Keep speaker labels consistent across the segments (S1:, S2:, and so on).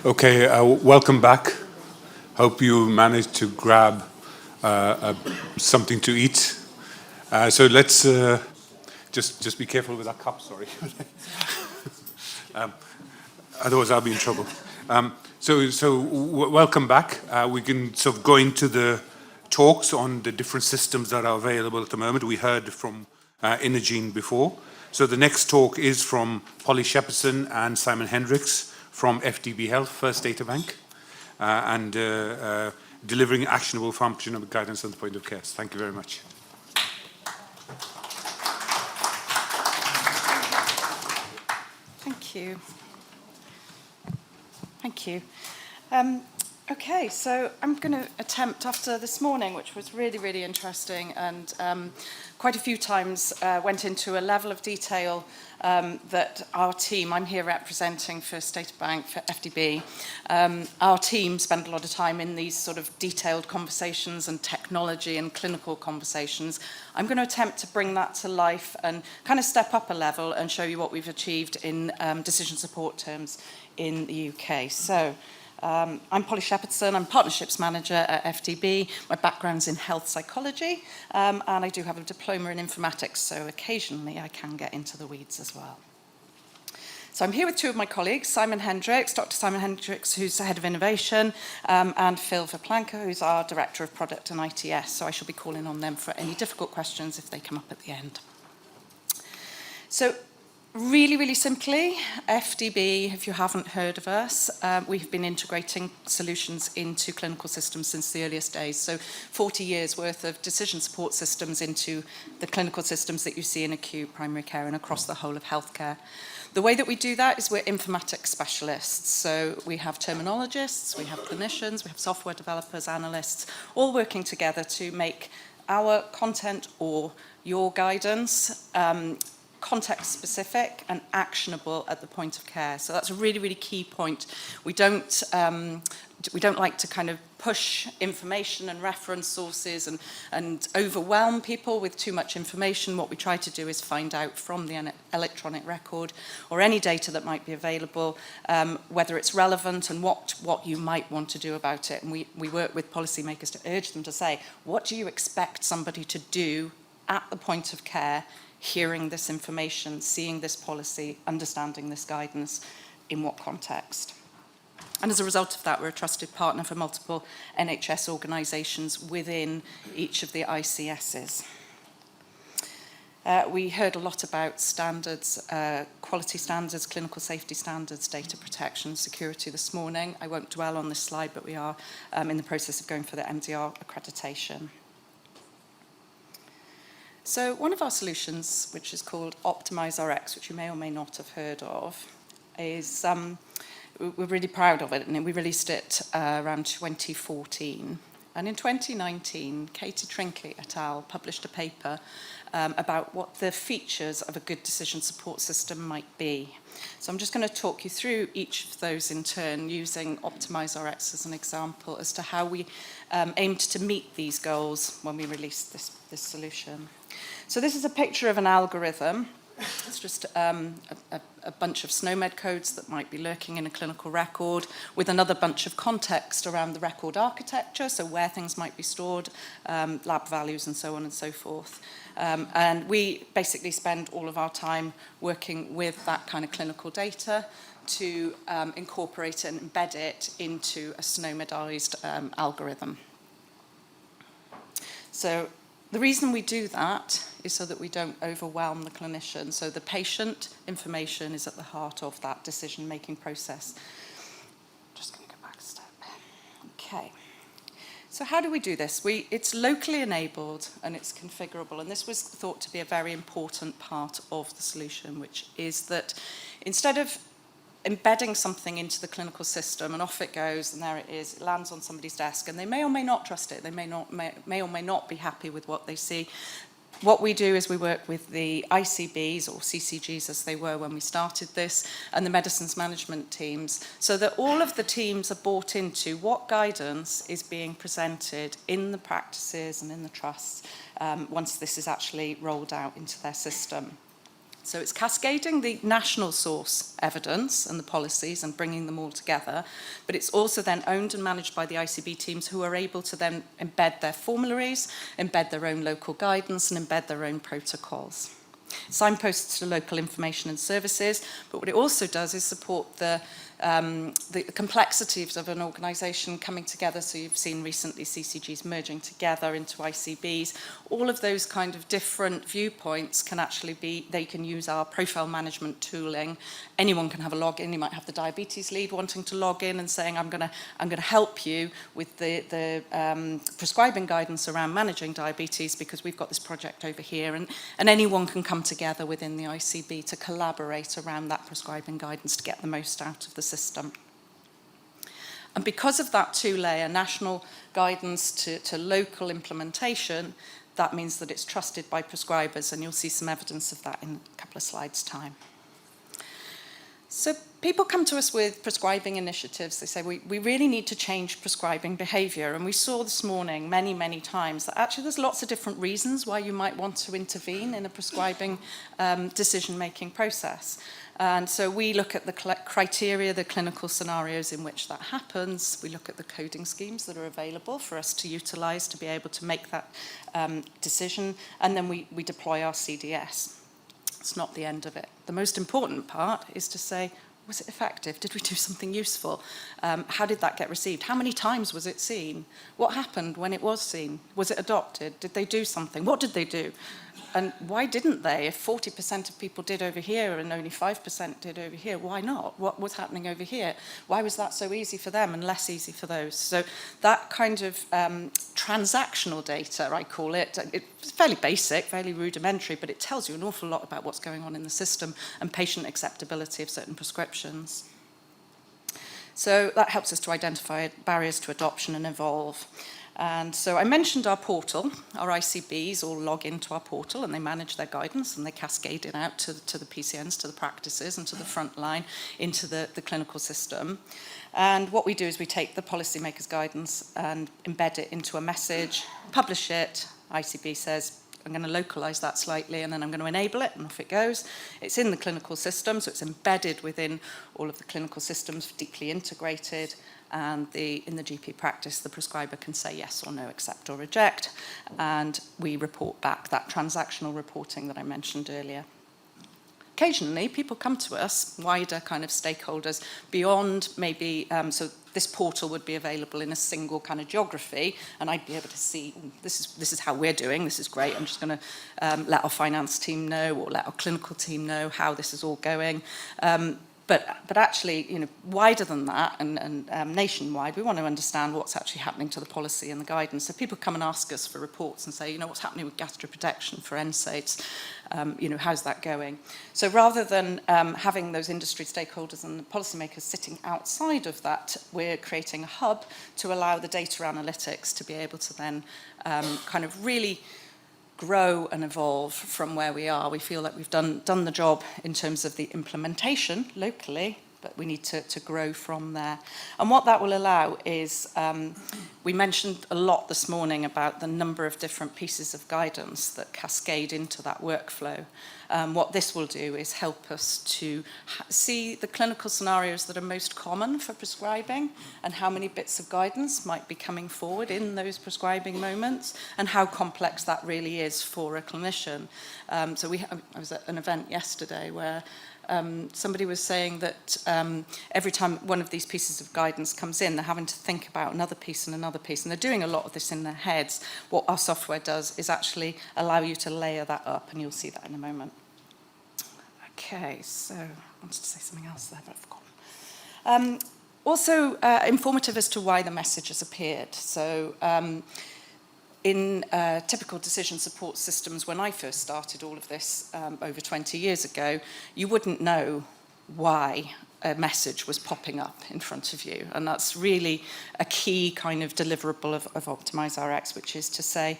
S1: Okay, welcome back. Hope you managed to grab something to eat. So let's just be careful with that cup. Sorry, otherwise I'll be in trouble. Welcome back. We can sort of go into the talks on the different systems that are available at the moment. We heard from Inagene before. So the next talk is from Polly Shepperdson and Simon Hendricks from FDB Health, First Data Bank, and delivering actionable functional guidance at the point of care. Thank you very much.
S2: Thank you. Thank you. Okay, so I'm going to attempt, after this morning, which was really, really interesting, and quite a few times went into a level of detail that our team, I'm here representing First Data Bank for FDB, our team spend a lot of time in these sort of detailed conversations and technology and clinical conversations. I'm going to attempt to bring that to life and kind of step up a level and show you what we've achieved in decision support terms in the UK. So, I'm Polly Shepperdson, I'm Partnerships Manager at FDB. My background's in health psychology, and I do have a diploma in informatics, so occasionally I can get into the weeds as well. So I'm here with two of my colleagues, Simon Hendricks, Dr. Simon Hendricks, who's the Head of Innovation, and Phil Verplanker, who's our Director of Product and ITS, so I shall be calling on them for any difficult questions if they come up at the end. So, really, really simply, FDB, if you haven't heard of us, we've been integrating solutions into clinical systems since the earliest days. So 40 years worth of decision support systems into the clinical systems that you see in acute primary care and across the whole of healthcare. The way that we do that is we're informatics specialists. So we have terminologists, we have clinicians, we have software developers, analysts, all working together to make our content or your guidance context specific and actionable at the point of care. So that's a really, really key point. We don't like to kind of push information and reference sources and overwhelm people with too much information. What we try to do is find out from the electronic record or any data that might be available, whether it's relevant and what you might want to do about it. And we work with policymakers to urge them to say, what do you expect somebody to do at the point of care, hearing this information, seeing this policy, understanding this guidance, in what context? And as a result of that, we're a trusted partner for multiple NHS organisations within each of the ICSs. We heard a lot about standards, quality standards, clinical safety standards, data protection, security this morning. I won't dwell on this slide, but we are in the process of going for the MDR accreditation. So one of our solutions, which is called OptimizeRx, which you may or may not have heard of, is we're really proud of it, and we released it around 2014. And in 2019, Katie Trinkley et al. Published a paper about what the features of a good decision support system might be. So I'm just going to talk you through each of those in turn, using OptimizeRx as an example as to how we aimed to meet these goals when we released this solution. So this is a picture of an algorithm. It's just a bunch of SNOMED codes that might be lurking in a clinical record with another bunch of context around the record architecture, so where things might be stored, lab values and so on and so forth. And we basically spend all of our time working with that kind of clinical data to incorporate and embed it into a SNOMEDized algorithm. So the reason we do that is so that we don't overwhelm the clinician. So the patient information is at the heart of that decision-making process. Just going to go back a step. Okay. So how do we do this? It's locally enabled and it's configurable. And this was thought to be a very important part of the solution, which is that instead of embedding something into the clinical system and off it goes and there it is, it lands on somebody's desk and they may or may not trust it, they may or may not be happy with what they see. What we do is we work with the ICBs or CCGs as they were when we started this and the medicines management teams so that all of the teams are bought into what guidance is being presented in the practices and in the trusts once this is actually rolled out into their system. So it's cascading the national source evidence and the policies and bringing them all together, but it's also then owned and managed by the ICB teams who are able to then embed their formularies, embed their own local guidance and embed their own protocols. Signposts to local information and services, but what it also does is support the complexities of an organisation coming together. So you've seen recently CCGs merging together into ICBs. All of those kind of different viewpoints can actually be, they can use our profile management tooling. Anyone can have a login. You might have the diabetes lead wanting to log in and saying, I'm going to help you with the prescribing guidance around managing diabetes because we've got this project over here. And anyone can come together within the ICB to collaborate around that prescribing guidance to get the most out of the system. And because of that two-layer national guidance to local implementation, that means that it's trusted by prescribers, and you'll see some evidence of that in a couple of slides' time. So people come to us with prescribing initiatives. They say, we really need to change prescribing behaviour. And we saw this morning many, many times that actually there's lots of different reasons why you might want to intervene in a prescribing decision-making process. And so we look at the criteria, the clinical scenarios in which that happens. We look at the coding schemes that are available for us to utilise to be able to make that decision. And then we deploy our CDS. It's not the end of it. The most important part is to say, was it effective? Did we do something useful? How did that get received? How many times was it seen? What happened when it was seen? Was it adopted? Did they do something? What did they do? And why didn't they? If 40% of people did over here and only 5% did over here, why not? What was happening over here? Why was that so easy for them and less easy for those? So that kind of transactional data, I call it, it's fairly basic, fairly rudimentary, but it tells you an awful lot about what's going on in the system and patient acceptability of certain prescriptions. So that helps us to identify barriers to adoption and evolve. And so I mentioned our portal. Our ICBs all log into our portal and they manage their guidance and they cascade it out to the PCNs, to the practices and to the front line into the clinical system. And what we do is we take the policymakers' guidance and embed it into a message, publish it. ICB says, I'm going to localise that slightly and then I'm going to enable it, and off it goes. It's in the clinical system, so it's embedded within all of the clinical systems, deeply integrated. And in the GP practice, the prescriber can say yes or no, accept or reject, and we report back that transactional reporting that I mentioned earlier. Occasionally, people come to us, wider kind of stakeholders, beyond maybe, so this portal would be available in a single kind of geography, and I'd be able to see, this is how we're doing, this is great, I'm just going to let our finance team know or let our clinical team know how this is all going. But actually, you know, wider than that and nationwide, we want to understand what's actually happening to the policy and the guidance. So people come and ask us for reports and say, you know, what's happening with gastroprotection for NSAIDs? You know, how's that going? So rather than having those industry stakeholders and the policymakers sitting outside of that, we're creating a hub to allow the data analytics to be able to then kind of really grow and evolve from where we are. We feel that we've done the job in terms of the implementation locally, but we need to grow from there. And what that will allow is, we mentioned a lot this morning about the number of different pieces of guidance that cascade into that workflow. What this will do is help us to see the clinical scenarios that are most common for prescribing and how many bits of guidance might be coming forward in those prescribing moments and how complex that really is for a clinician. So I was at an event yesterday where somebody was saying that every time one of these pieces of guidance comes in, they're having to think about another piece and another piece, and they're doing a lot of this in their heads. What our software does is actually allow you to layer that up, and you'll see that in a moment. Okay, so I wanted to say something else there, but I've forgotten. Also informative as to why the message has appeared. So in typical decision support systems, when I first started all of this over 20 years ago, you wouldn't know why a message was popping up in front of you. And that's really a key kind of deliverable of Optimize RX, which is to say,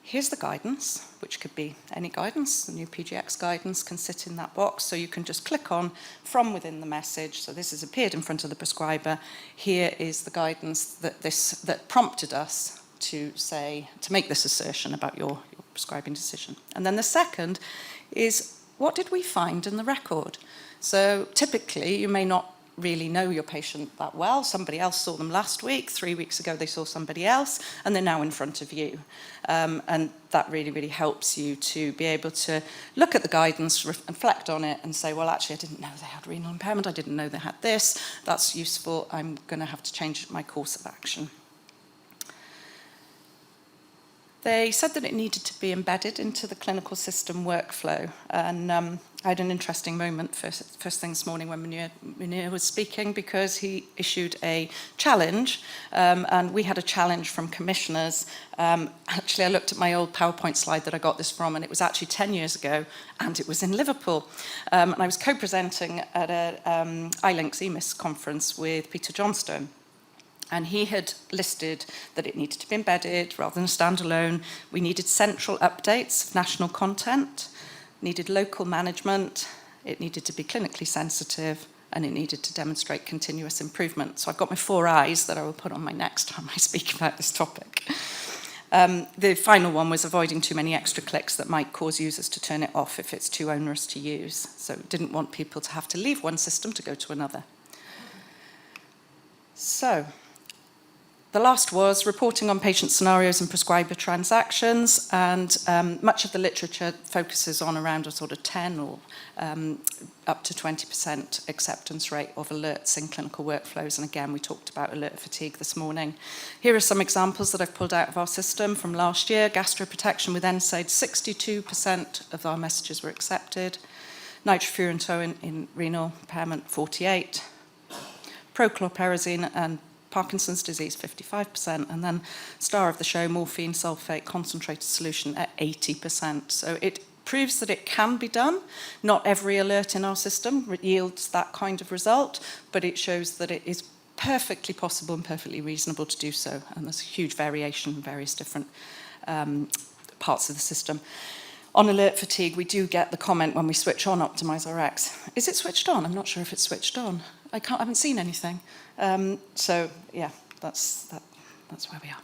S2: here's the guidance, which could be any guidance. The new PGx guidance can sit in that box, so you can just click on from within the message. So this has appeared in front of the prescriber. Here is the guidance that prompted us to make this assertion about your prescribing decision. And then the second is what did we find in the record? So typically, you may not really know your patient that well. Somebody else saw them last week, 3 weeks ago they saw somebody else, and they're now in front of you. And that really, really helps you to be able to look at the guidance, reflect on it, and say, well, actually, I didn't know they had renal impairment, I didn't know they had this, that's useful, I'm going to have to change my course of action. They said that it needed to be embedded into the clinical system workflow. And I had an interesting moment first thing this morning when Munir was speaking, because he issued a challenge, and we had a challenge from commissioners. Actually, I looked at my old PowerPoint slide that I got this from, and it was actually 10 years ago, and it was in Liverpool. And I was co-presenting at a iLinks EMIS conference with Peter Johnstone. And he had listed that it needed to be embedded rather than standalone. We needed central updates of national content, needed local management, it needed to be clinically sensitive, and it needed to demonstrate continuous improvement. So I've got my 4 eyes that I will put on my next time I speak about this topic. The final one was avoiding too many extra clicks that might cause users to turn it off if it's too onerous to use. So didn't want people to have to leave one system to go to another. So the last was reporting on patient scenarios and prescriber transactions, and much of the literature focuses on around a sort of 10 or up to 20% acceptance rate of alerts in clinical workflows. And again, we talked about alert fatigue this morning. Here are some examples that I've pulled out of our system from last year. Gastroprotection with NSAID, 62% of our messages were accepted. Nitrofurantoin in renal impairment, 48%. Prochlorperazine and Parkinson's disease, 55%, and then star of the show, morphine sulfate concentrated solution at 80%. So it proves that it can be done. Not every alert in our system yields that kind of result, but it shows that it is perfectly possible and perfectly reasonable to do so, and there's a huge variation in various different parts of the system. On alert fatigue, we do get the comment when we switch on OptimizeRx. Is it switched on? I'm not sure if it's switched on. I haven't seen anything. So yeah, that's where we are.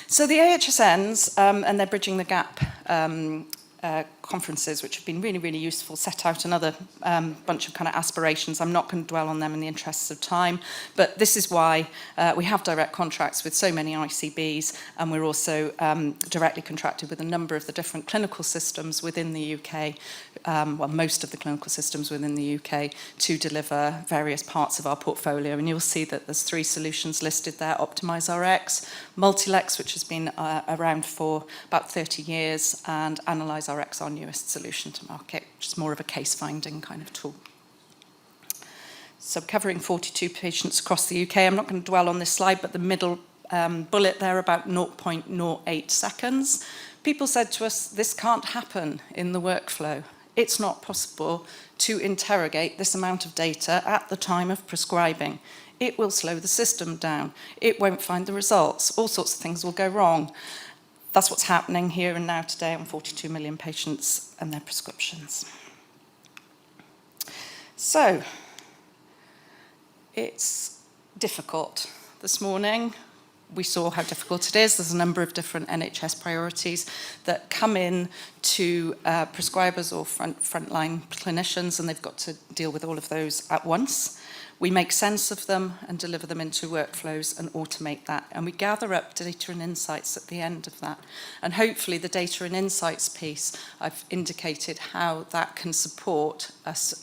S2: So the AHSNs and their Bridging the Gap conferences, which have been really, really useful, set out another bunch of kind of aspirations. I'm not going to dwell on them in the interests of time, but this is why we have direct contracts with so many ICBs, and we're also directly contracted with a number of the different clinical systems within the UK, well, most of the clinical systems within the UK, to deliver various parts of our portfolio. And you'll see that there's 3 solutions listed there: OptimizeRx, Multilex, which has been around for about 30 years, and AnalyzeRx, our newest solution to market, which is more of a case-finding kind of tool. So covering 42 patients across the UK. I'm not going to dwell on this slide, but the middle bullet there, about 0.08 seconds. People said to us, this can't happen in the workflow. It's not possible to interrogate this amount of data at the time of prescribing. It will slow the system down. It won't find the results. All sorts of things will go wrong. That's what's happening here and now today on 42 million patients and their prescriptions. So, it's difficult. This morning, we saw how difficult it is. There's a number of different NHS priorities that come in to prescribers or frontline clinicians, and they've got to deal with all of those at once. We make sense of them and deliver them into workflows and automate that. And we gather up data and insights at the end of that. And hopefully the data and insights piece, I've indicated how that can support us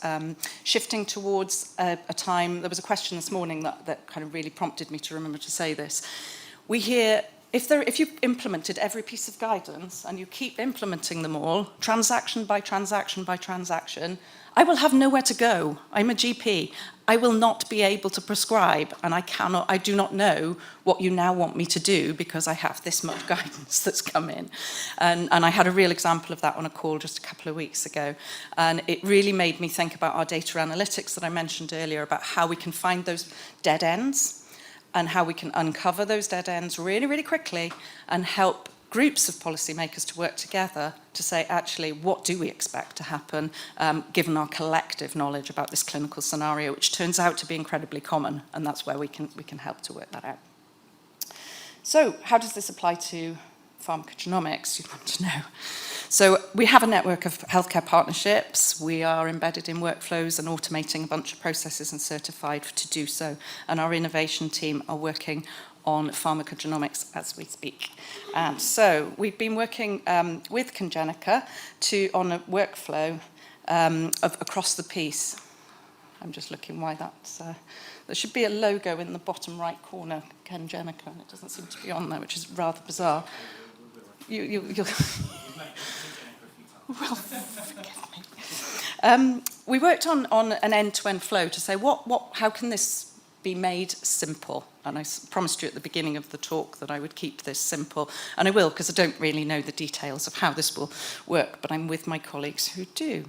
S2: shifting towards a time. There was a question this morning that kind of really prompted me to remember to say this. We hear, if you've implemented every piece of guidance and you keep implementing them all, transaction by transaction by transaction, I will have nowhere to go. I'm a GP. I will not be able to prescribe, and I do not know what you now want me to do because I have this much guidance that's come in. And I had a real example of that on a call just a couple of weeks ago. And it really made me think about our data analytics that I mentioned earlier, about how we can find those dead ends and how we can uncover those dead ends really, really quickly and help groups of policymakers to work together to say, actually, what do we expect to happen, given our collective knowledge about this clinical scenario, which turns out to be incredibly common, and that's where we can help to work that out. So how does this apply to pharmacogenomics, you'd want to know? So we have a network of healthcare partnerships. We are embedded in workflows and automating a bunch of processes and certified to do so. And our innovation team are working on pharmacogenomics as we speak. So we've been working with Congenica on a workflow of across the piece. I'm just looking why that's... there should be a logo in the bottom right corner, Congenica, and it doesn't seem to be on there, which is rather bizarre. You'll well, forgive me. We worked on an end-to-end flow to say, how can this be made simple? And I promised you at the beginning of the talk that I would keep this simple, and I will, because I don't really know the details of how this will work, but I'm with my colleagues who do.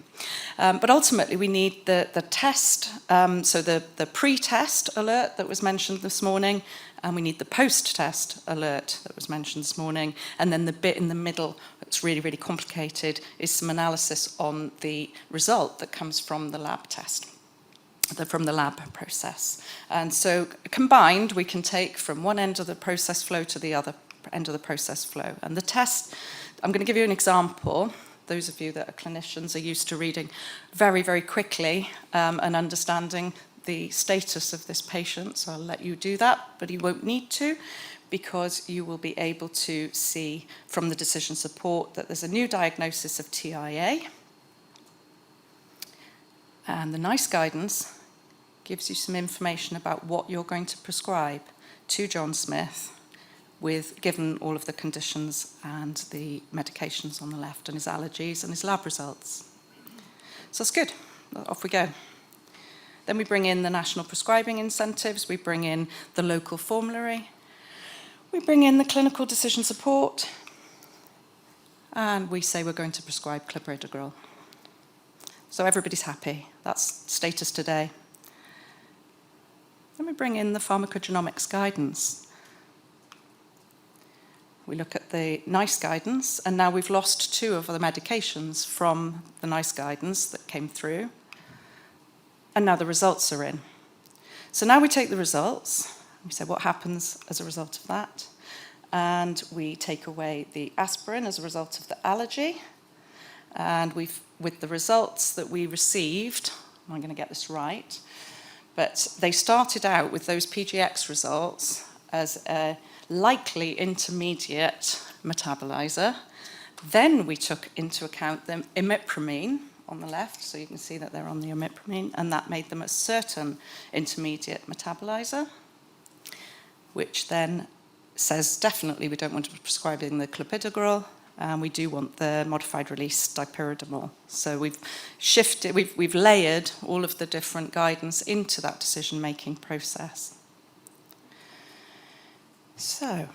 S2: But ultimately, we need the test, so the pre-test alert that was mentioned this morning, and we need the post-test alert that was mentioned this morning, and then the bit in the middle that's really, really complicated is some analysis on the result that comes from the lab test. From the lab process. And so combined, we can take from one end of the process flow to the other end of the process flow. And the test, I'm going to give you an example. Those of you that are clinicians are used to reading very, very quickly and understanding the status of this patient. So I'll let you do that, but you won't need to, because you will be able to see from the decision support that there's a new diagnosis of TIA. And the NICE guidance gives you some information about what you're going to prescribe to John Smith, given all of the conditions and the medications on the left, and his allergies and his lab results. So that's good. Off we go. Then we bring in the national prescribing incentives, we bring in the local formulary, we bring in the clinical decision support, and we say we're going to prescribe clopidogrel. So everybody's happy. That's status today. Then we bring in the pharmacogenomics guidance. We look at the NICE guidance, and now we've lost 2 of the medications from the NICE guidance that came through, and now the results are in. So now we take the results, we say what happens as a result of that, and we take away the aspirin as a result of the allergy, and with the results that we received, I'm going to get this right, but they started out with those PGx results as a likely intermediate metabolizer. Then we took into account the imipramine on the left, so you can see that they're on the imipramine, and that made them a certain intermediate metabolizer, which then says definitely we don't want to be prescribing the clopidogrel, and we do want the modified release dipyridamole. So we've shifted, we've layered all of the different guidance into that decision-making process. So,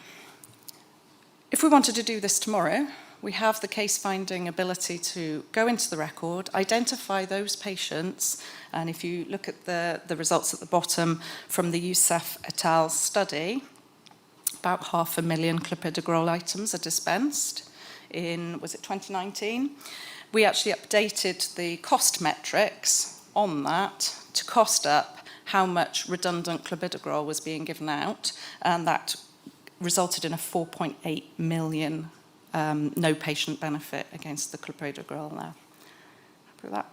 S2: if we wanted to do this tomorrow, we have the case-finding ability to go into the record, identify those patients, and if you look at the results at the bottom from the Youssef et al. Study, about 500,000 clopidogrel items are dispensed in, was it 2019? We actually updated the cost metrics on that to cost up how much redundant clopidogrel was being given out, and that resulted in a 4.8 million no patient benefit against the clopidogrel now. Happy with that?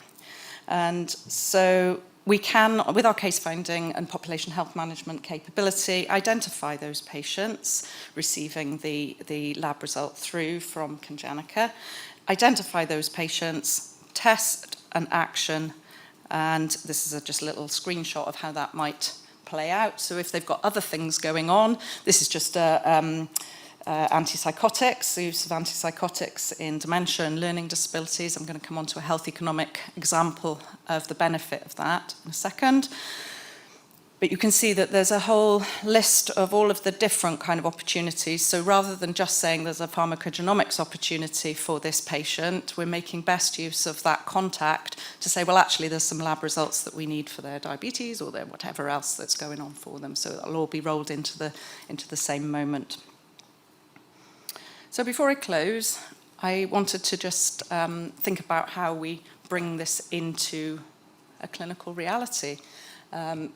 S2: And so we can, with our case finding and population health management capability, identify those patients receiving the lab result through from Congenica, identify those patients, test and action, and this is just a little screenshot of how that might play out. So if they've got other things going on, this is just antipsychotics, the use of antipsychotics in dementia and learning disabilities. I'm going to come on to a health economic example of the benefit of that in a second. But you can see that there's a whole list of all of the different kind of opportunities. So rather than just saying there's a pharmacogenomics opportunity for this patient, we're making best use of that contact to say, well, actually, there's some lab results that we need for their diabetes or their whatever else that's going on for them. So it'll all be rolled into the same moment. So before I close, I wanted to just think about how we bring this into a clinical reality.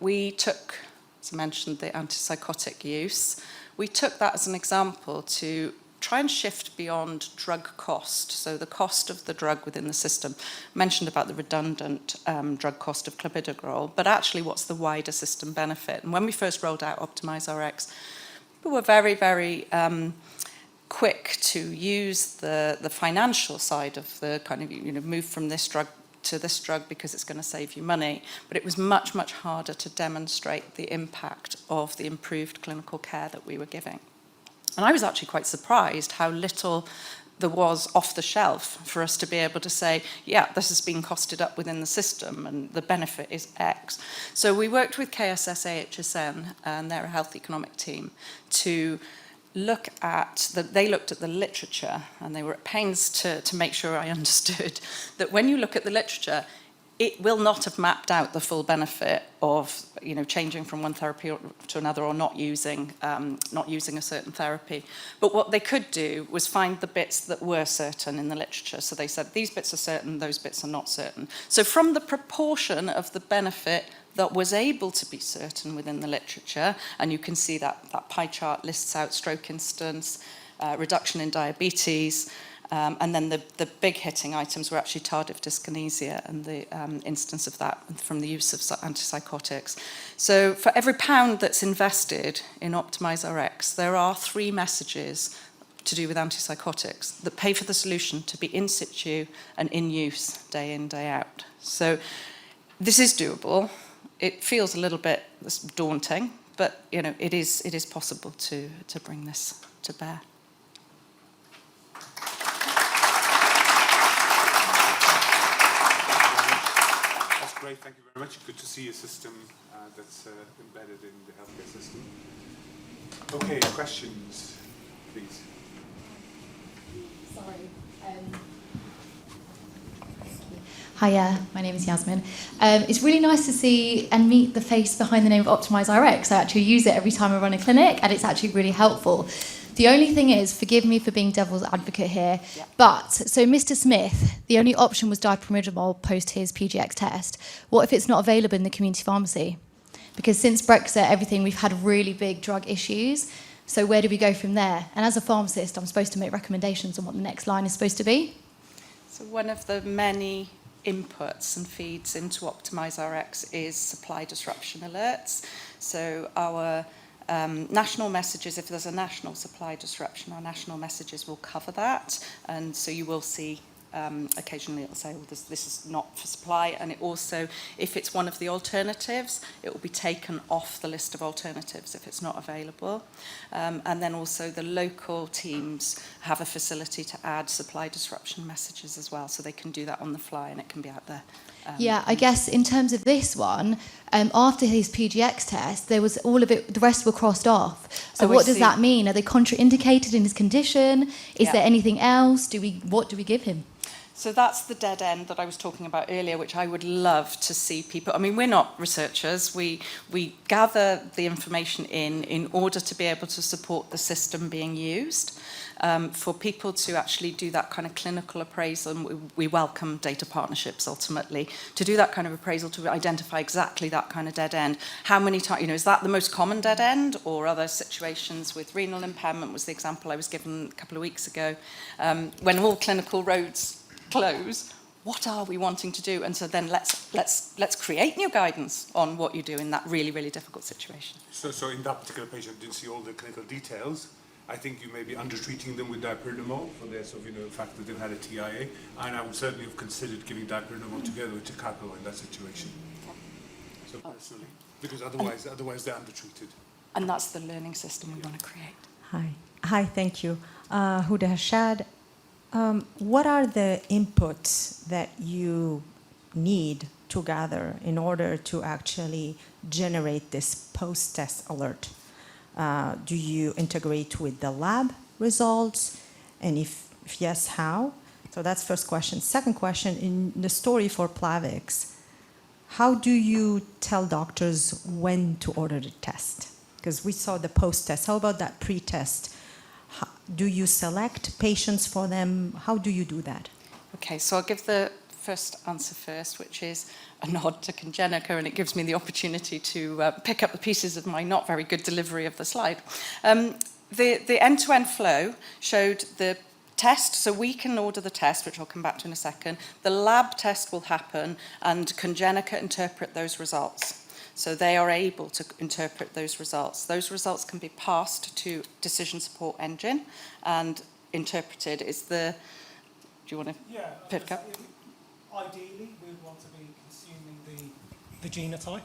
S2: We took, as I mentioned, the antipsychotic use. We took that as an example to try and shift beyond drug cost, so the cost of the drug within the system. I mentioned about the redundant drug cost of clopidogrel, but actually what's the wider system benefit? And when we first rolled out OptimizeRx, we were very, very quick to use the financial side of the kind of, move from this drug to this drug because it's going to save you money, but it was much, much harder to demonstrate the impact of the improved clinical care that we were giving. And I was actually quite surprised how little there was off the shelf for us to be able to say, yeah, this has been costed up within the system and the benefit is X. So we worked with KSS AHSN, and they're a health economic team, to look at, they looked at the literature, and they were at pains to make sure I understood that when you look at the literature, it will not have mapped out the full benefit of, changing from one therapy to another or not using a certain therapy. But what they could do was find the bits that were certain in the literature. So they said, these bits are certain, those bits are not certain. So from the proportion of the benefit that was able to be certain within the literature, and you can see that pie chart lists out stroke incidence, reduction in diabetes, and then the big hitting items were actually tardive dyskinesia and the instance of that from the use of antipsychotics. So for every £1 that's invested in OptimizeRx, there are 3 messages to do with antipsychotics that pay for the solution to be in situ and in use day in, day out. So this is doable. It feels a little bit daunting, but it is possible to bring this to bear.
S1: Great, thank you very much. Good to see a system that's embedded in the healthcare system. Okay, questions, please.
S3: Sorry. Hiya, my name is Yasmin. It's really nice to see and meet the face behind the name of OptimizeRx. I actually use it every time I run a clinic, and it's actually really helpful. The only thing is, forgive me for being devil's advocate here, but, so Mr. Smith, the only option was dipyridamole post his PGx test. What if it's not available in the community pharmacy? Because since Brexit, everything, we've had really big drug issues. So where do we go from there? And as a pharmacist, I'm supposed to make recommendations on what the next line is supposed to be.
S2: So one of the many inputs and feeds into OptimizeRx is supply disruption alerts. So our national messages, if there's a national supply disruption, our national messages will cover that. And so you will see occasionally it'll say, well, this is not for supply. And it also, if it's one of the alternatives, it will be taken off the list of alternatives if it's not available. And then also the local teams have a facility to add supply disruption messages as well. So they can do that on the fly and it can be out there.
S3: Yeah, I guess in terms of this one, after his PGx test, there was all of it, the rest were crossed off. So what does that mean? Are they contraindicated in his condition? Is there anything else? What do we give him?
S2: So that's the dead end that I was talking about earlier, which I would love to see people. I mean, we're not researchers. We gather the information in order to be able to support the system being used. For people to actually do that kind of clinical appraisal, and we welcome data partnerships ultimately, to do that kind of appraisal to identify exactly that kind of dead end. How many times, is that the most common dead end, or other situations with renal impairment was the example I was given a couple of weeks ago. When all clinical roads close, what are we wanting to do? And so then let's create new guidance on what you do in that really, really difficult situation.
S1: So in that particular patient, didn't see all the clinical details. I think you may be under-treating them with dipyridamole for the sort of, the fact that they've had a TIA. And I would certainly have considered giving dipyridamole together with Takako in that situation. So personally, because otherwise they're under-treated.
S2: And that's the learning system we want to create.
S4: Hi, thank you. Huda Hashad. What are the inputs that you need to gather in order to actually generate this post-test alert? Do you integrate with the lab results? And if yes, how? So that's first question. Second question, in the story for Plavix, how do you tell doctors when to order the test? Because we saw the post-test. How about that pre-test? Do you select patients for them? How do you do that?
S2: Okay, so I'll give the first answer first, which is a nod to Congenica, and it gives me the opportunity to pick up the pieces of my not very good delivery of the slide. the end-to-end flow showed the test, so we can order the test, which I'll come back to in a second. The lab test will happen, and Congenica interpret those results. So they are able to interpret those results. Those results can be passed to decision support engine and interpreted. Is the, do you want to pick up?
S5: Ideally, we would want to be consuming the genotype,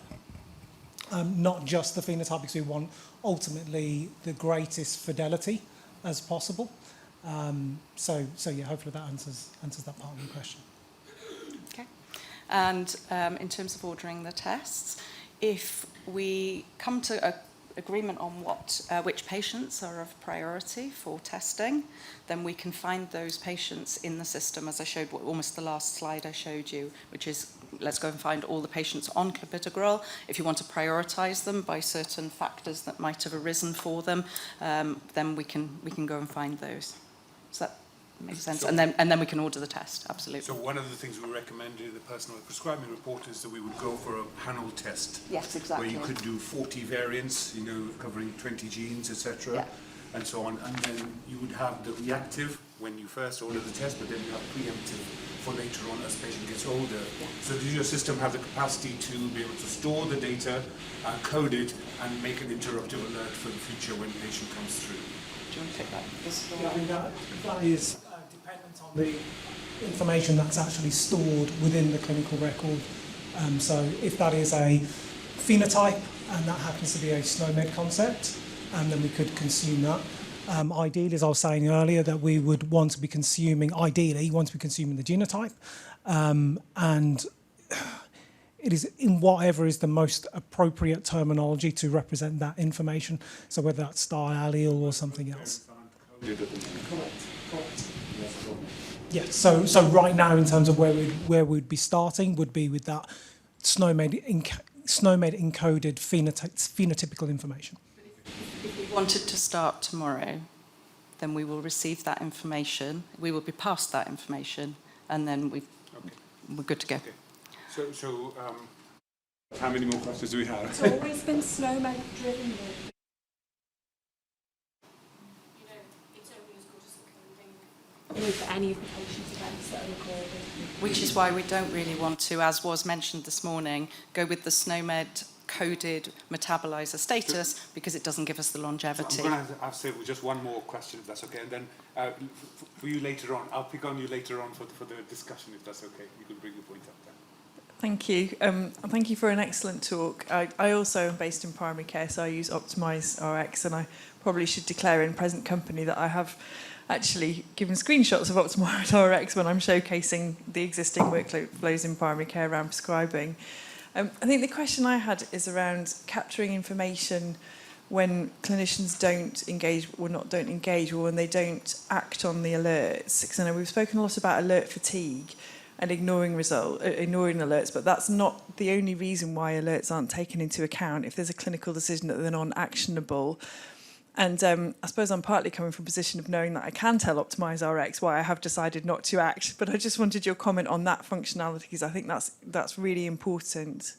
S5: not just the phenotype, because we want ultimately the greatest fidelity as possible. So yeah, hopefully that answers that part of your question.
S2: Okay. And in terms of ordering the tests, if we come to an agreement on which patients are of priority for testing, then we can find those patients in the system, as I showed, almost the last slide I showed you, which is let's go and find all the patients on clopidogrel. If you want to prioritise them by certain factors that might have arisen for them, then we can go and find those. Does that make sense?
S1: So,
S2: and then we can order the test, absolutely.
S1: So one of the things we recommended in the personal prescribing report is that we would go for a panel test.
S2: Yes, exactly.
S1: Where you could do 40 variants, covering 20 genes, etc.
S2: Yeah.
S1: And so on. And then you would have the reactive when you first order the test, but then you have preemptive for later on as the patient gets older.
S2: Yeah.
S1: So does your system have the capacity to be able to store the data, code it, and make an interruptive alert for the future when the patient comes through?
S2: Do you want to take that?
S5: Yeah, I mean, that is dependent on the information that's actually stored within the clinical record. So if that is a phenotype and that happens to be a SNOMED concept, then we could consume that. Ideally, as I was saying earlier, that we would want to be consuming, ideally, want to be consuming the genotype, and it is in whatever is the most appropriate terminology to represent that information. So whether that's star allele or something else. Correct. Yeah. So right now, in terms of where we'd be starting, would be with that SNOMED encoded phenotypical information.
S2: If we wanted to start tomorrow, then we will receive that information. We will be passed that information, and then we're good to go.
S1: Okay. So how many more questions do we have?
S6: It's always been SNOMED driven. It's only as good as the coding for any of the patient's events that are recorded.
S2: Which is why we don't really want to, as was mentioned this morning, go with the SNOMED coded metabolizer status because it doesn't give us the longevity.
S1: So I'm going to have to say just one more question, if that's okay, and then for you later on, I'll pick on you later on for the discussion, if that's okay. You can bring your point up then.
S7: Thank you. Thank you for an excellent talk. I also am based in primary care, so I use Optimize RX, and I probably should declare in present company that I have actually given screenshots of Optimize RX when I'm showcasing the existing workflows in primary care around prescribing. I think the question I had is around capturing information when clinicians don't engage, or when they don't act on the alerts. Because I know we've spoken a lot about alert fatigue and ignoring alerts, but that's not the only reason why alerts aren't taken into account. If there's a clinical decision that they're non-actionable, and I suppose I'm partly coming from a position of knowing that I can tell Optimize RX why I have decided not to act, but I just wanted your comment on that functionality, because I think that's really important.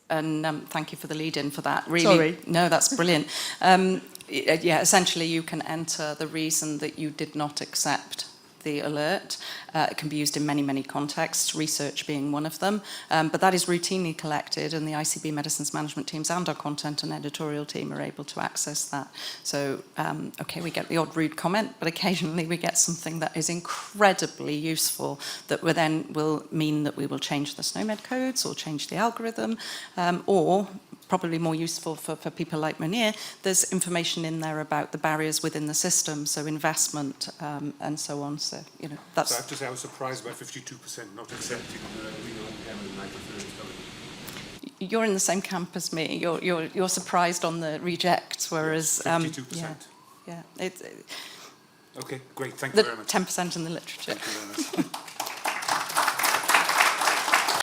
S2: And thank you for the lead-in for that. Really,
S7: Sorry.
S2: No, that's brilliant. Yeah, essentially you can enter the reason that you did not accept the alert. It can be used in many, many contexts, research being one of them. But that is routinely collected, and the ICB medicines management teams and our content and editorial team are able to access that. So, okay, we get the odd rude comment, but occasionally we get something that is incredibly useful that will mean that we will change the SNOMED codes or change the algorithm, or probably more useful for people like Munir, there's information in there about the barriers within the system, so investment and so on. So, that's...
S1: So I have to say I was surprised by 52% not accepting renal impairment microferric.
S2: You're in the same camp as me. You're surprised on the rejects, whereas...
S1: 52%.
S2: Yeah.
S1: Okay, great. Thank you very much.
S2: 10% in the literature.
S1: Thank you very much.